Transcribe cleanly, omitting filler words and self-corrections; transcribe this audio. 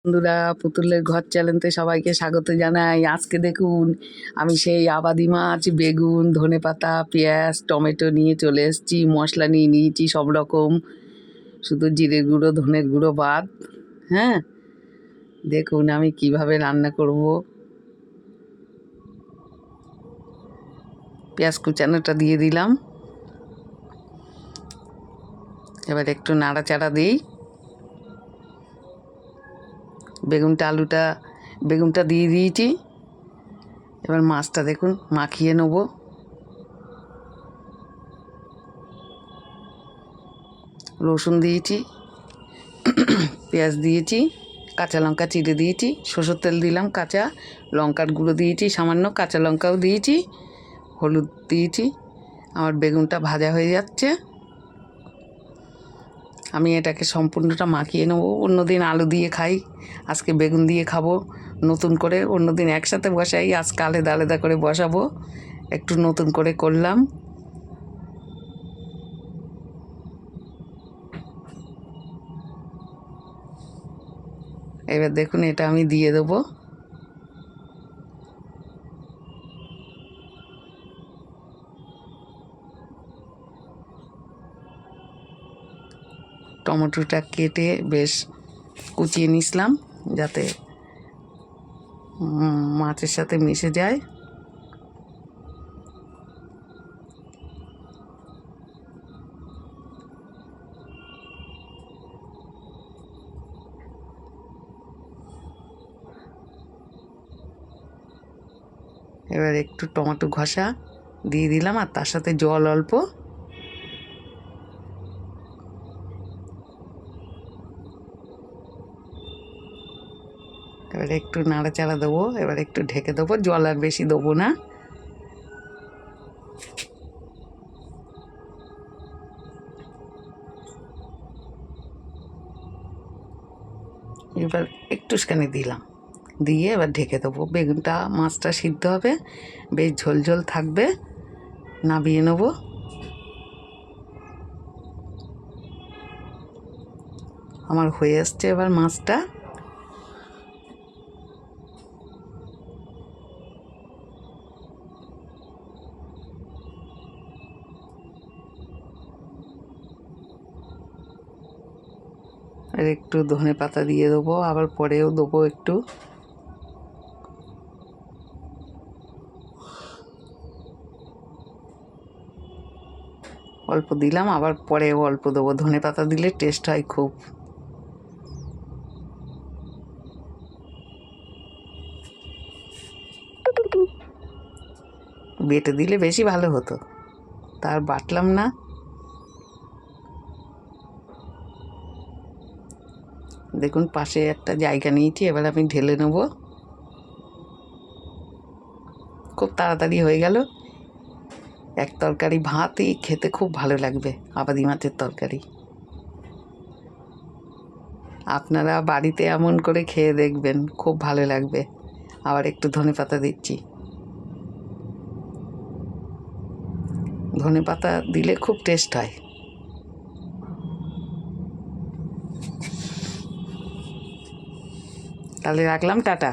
বন্ধুরা, পুতুলের ঘর চ্যানেলে সবাইকে স্বাগত জানাই। আজকে দেখুন আমি সেই আবাদি মাছ, বেগুন, ধনেপাতা, পেঁয়াজ, টমেটো নিয়ে চলে এসেছি। মশলা নিয়ে নিয়েছি সব রকম, শুধু জিরের গুঁড়ো ধনের গুঁড়ো বাদ। হ্যাঁ, দেখুন আমি কিভাবে রান্না করব। পেঁয়াজ কুচানোটা দিয়ে দিলাম, এবার একটু নাড়াচাড়া দিই। বেগুনটা দিয়ে দিয়েছি। এবার মাছটা দেখুন মাখিয়ে নেব। রসুন দিয়েছি, পেঁয়াজ দিয়েছি, কাঁচা লঙ্কা চিড়ে দিয়েছি, সরষের তেল দিলাম, কাঁচা লঙ্কার গুঁড়ো দিয়েছি সামান্য, কাঁচা লঙ্কাও দিয়েছি, হলুদ দিয়েছি। আমার বেগুনটা ভাজা হয়ে যাচ্ছে। আমি এটাকে সম্পূর্ণটা মাখিয়ে নেব। অন্যদিন আলু দিয়ে খাই, আজকে বেগুন দিয়ে খাবো নতুন করে। অন্যদিন একসাথে বসাই, আজকে আলাদা আলাদা করে বসাবো। একটু নতুন করে করলাম। এবার দেখুন এটা আমি দিয়ে দেবো। টমেটোটা কেটে বেশ কুচিয়ে নিলাম যাতে মাছের সাথে মিশে যায়। এবার একটু টমেটো ঘষা দিয়ে দিলাম, আর তার সাথে জল অল্প। এবার একটু নাড়াচাড়া দেবো, এবার একটু ঢেকে দেবো, জল আর বেশি দেবো না। এবার একটুখানি দিলাম, দিয়ে এবার ঢেকে দেবো। বেগুনটা মাছটা সিদ্ধ হবে, বেশ ঝোল ঝোল থাকবে। নামিয়ে নেব। আমার হয়ে আসছে এবার মাছটা। আর একটু ধনে পাতা দিয়ে দেবো, আবার পরেও দেবো একটু। অল্প দিলাম, আবার পরেও অল্প দেবো। ধনে পাতা দিলে টেস্ট হয় খুব। বেটে দিলে বেশি ভালো হতো, তার বাটলাম না। দেখুন পাশে একটা জায়গা নিয়েছি, এবার আমি ঢেলে নেব। খুব তাড়াতাড়ি হয়ে গেল। এক তরকারি ভাতই খেতে খুব ভালো লাগবে, আবাদি মাছের তরকারি। আপনারা বাড়িতে এমন করে খেয়ে দেখবেন, খুব ভালো লাগবে। আবার একটু ধনেপাতা দিচ্ছি। ধনেপাতা দিলে খুব টেস্ট হয়। তাহলে রাখলাম, টাটা।